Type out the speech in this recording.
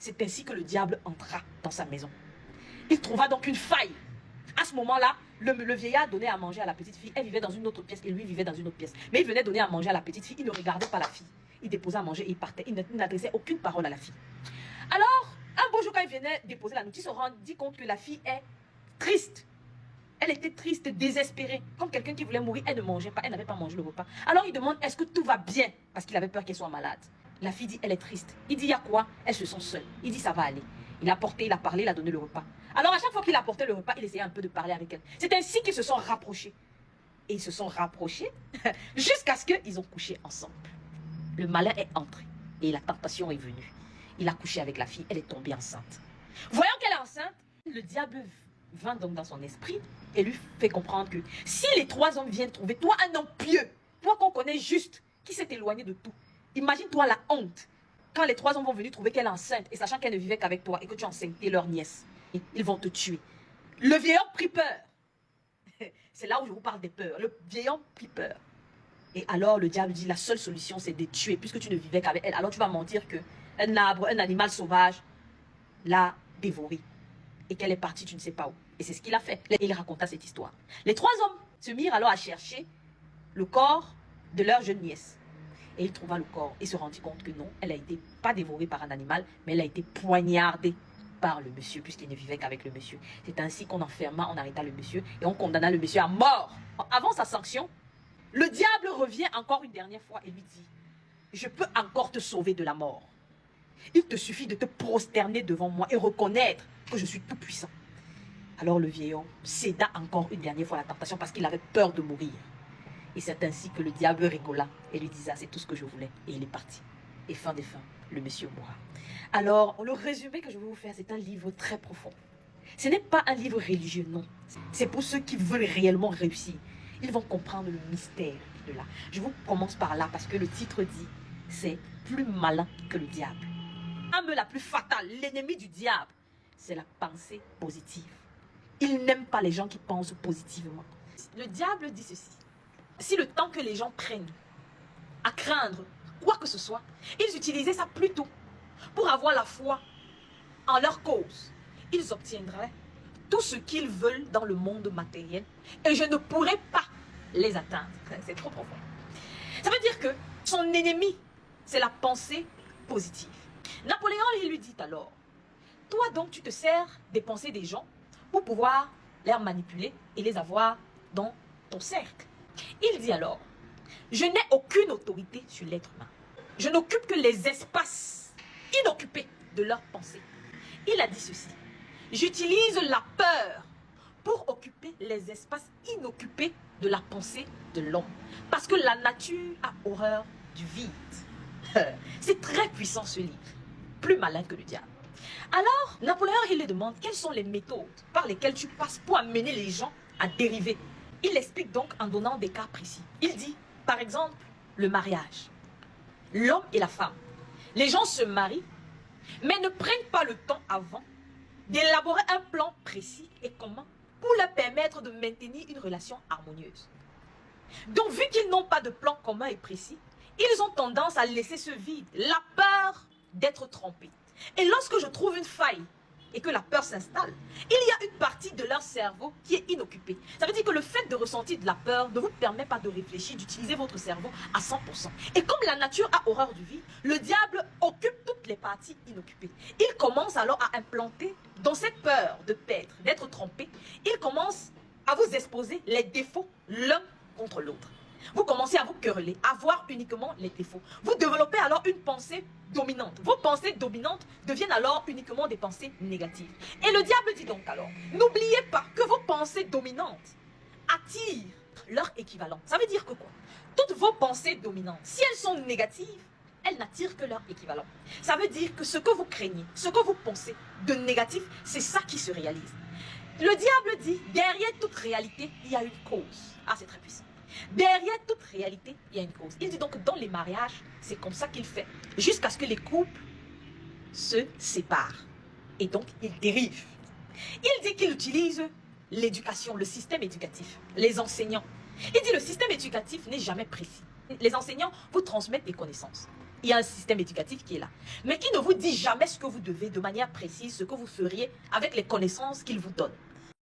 C'est ainsi que le diable entra dans sa maison. Il trouva donc une faille. À ce moment-là, le vieillard donnait à manger à la petite fille. Elle vivait dans une autre pièce et lui vivait dans une autre pièce. Mais il venait donner à manger à la petite fille. Il ne regardait pas la fille. Il déposait à manger et il partait. Il n'adressait aucune parole à la fille. Alors, un beau jour, quand il venait déposer la notice, on se rendit compte que la fille est triste. Elle était triste, désespérée. Comme quelqu'un qui voulait mourir, elle ne mangeait pas. Elle n'avait pas mangé le repas. Alors il demande, est-ce que tout va bien? Parce qu'il avait peur qu'elle soit malade. La fille dit, elle est triste. Il dit, il y a quoi? Elles se sont seules. Il dit, ça va aller. Il a porté, il a parlé, il a donné le repas. Alors à chaque fois qu'il apportait le repas, il essayait un peu de parler avec elle. C'est ainsi qu'ils se sont rapprochés. Et ils se sont rapprochés jusqu'à ce qu'ils ont couché ensemble. Le malin est entré et la tentation est venue. Il a couché avec la fille, elle est tombée enceinte. Voyant qu'elle est enceinte, le diable vint donc dans son esprit et lui fait comprendre que si les trois hommes viennent trouver toi un homme pieux, toi qu'on connaît juste, qui s'est éloigné de tout, imagine-toi la honte. Quand les trois hommes vont venir trouver qu'elle est enceinte et sachant qu'elle ne vivait qu'avec toi et que tu as enceinté leur nièce, ils vont te tuer. Le vieillard prit peur. C'est là où je vous parle des peurs. Le vieillard prit peur. Et alors le diable dit, la seule solution c'est de tuer puisque tu ne vivais qu'avec elle. Alors tu vas mentir qu'un arbre, un animal sauvage l'a dévoré. Et qu'elle est partie, tu ne sais pas où. Et c'est ce qu'il a fait. Et il raconta cette histoire. Les trois hommes se mirent alors à chercher le corps de leur jeune nièce. Et il trouva le corps et se rendit compte que non, elle a été pas dévorée par un animal, mais elle a été poignardée par le monsieur, puisqu'il ne vivait qu'avec le monsieur. C'est ainsi qu'on enferma, on arrêta le monsieur et on condamna le monsieur à mort. Avant sa sanction, le diable revient encore une dernière fois et lui dit, je peux encore te sauver de la mort. Il te suffit de te prosterner devant moi et reconnaître que je suis tout puissant. Alors le vieil homme céda encore une dernière fois à la tentation parce qu'il avait peur de mourir. Et c'est ainsi que le diable rigola et lui disait, c'est tout ce que je voulais. Et il est parti. Et fin des fins, le monsieur mourra. Alors, le résumé que je vais vous faire, c'est un livre très profond. Ce n'est pas un livre religieux, non. C'est pour ceux qui veulent réellement réussir. Ils vont comprendre le mystère de là. Je vous commence par là parce que le titre dit, c'est plus malin que le diable. L'âme la plus fatale, l'ennemi du diable, c'est la pensée positive. Il n'aime pas les gens qui pensent positivement. Le diable dit ceci. Si le temps que les gens prennent à craindre quoi que ce soit, ils utilisaient ça plutôt pour avoir la foi en leur cause. Ils obtiendraient tout ce qu'ils veulent dans le monde matériel et je ne pourrais pas les atteindre. C'est trop profond. Ça veut dire que son ennemi, c'est la pensée positive. Napoléon, il lui dit alors, toi donc tu te sers des pensées des gens pour pouvoir les manipuler et les avoir dans ton cercle. Il dit alors, je n'ai aucune autorité sur l'être humain. Je n'occupe que les espaces inoccupés de leurs pensées. Il a dit ceci, j'utilise la peur pour occuper les espaces inoccupés de la pensée de l'homme. Parce que la nature a horreur du vide. C'est très puissant ce livre, plus malin que le diable. Alors, Napoléon, il lui demande quelles sont les méthodes par lesquelles tu passes pour amener les gens à dériver. Il explique donc en donnant des cas précis. Il dit, par exemple, le mariage. L'homme et la femme. Les gens se marient, mais ne prennent pas le temps avant d'élaborer un plan précis et comment pour leur permettre de maintenir une relation harmonieuse. Donc, vu qu'ils n'ont pas de plan commun et précis, ils ont tendance à laisser ce vide, la peur d'être trompés. Et lorsque je trouve une faille et que la peur s'installe, il y a une partie de leur cerveau qui est inoccupée. Ça veut dire que le fait de ressentir de la peur ne vous permet pas de réfléchir, d'utiliser votre cerveau à 100%. Et comme la nature a horreur du vide, le diable occupe toutes les parties inoccupées. Il commence alors à implanter dans cette peur de perdre, d'être trompé, il commence à vous exposer les défauts l'un contre l'autre. Vous commencez à vous quereller, à voir uniquement les défauts. Vous développez alors une pensée dominante. Vos pensées dominantes deviennent alors uniquement des pensées négatives. Et le diable dit donc alors, n'oubliez pas que vos pensées dominantes attirent leur équivalent. Ça veut dire que quoi? Toutes vos pensées dominantes, si elles sont négatives, elles n'attirent que leur équivalent. Ça veut dire que ce que vous craignez, ce que vous pensez de négatif, c'est ça qui se réalise. Le diable dit, derrière toute réalité, il y a une cause. Ah, c'est très puissant. Derrière toute réalité, il y a une cause. Il dit donc que dans les mariages, c'est comme ça qu'il fait. Jusqu'à ce que les couples se séparent. Et donc, ils dérivent. Il dit qu'il utilise l'éducation, le système éducatif, les enseignants. Il dit le système éducatif n'est jamais précis. Les enseignants vous transmettent des connaissances. il y a un système éducatif qui est là. Mais qui ne vous dit jamais ce que vous devez de manière précise, ce que vous feriez avec les connaissances qu'il vous donne.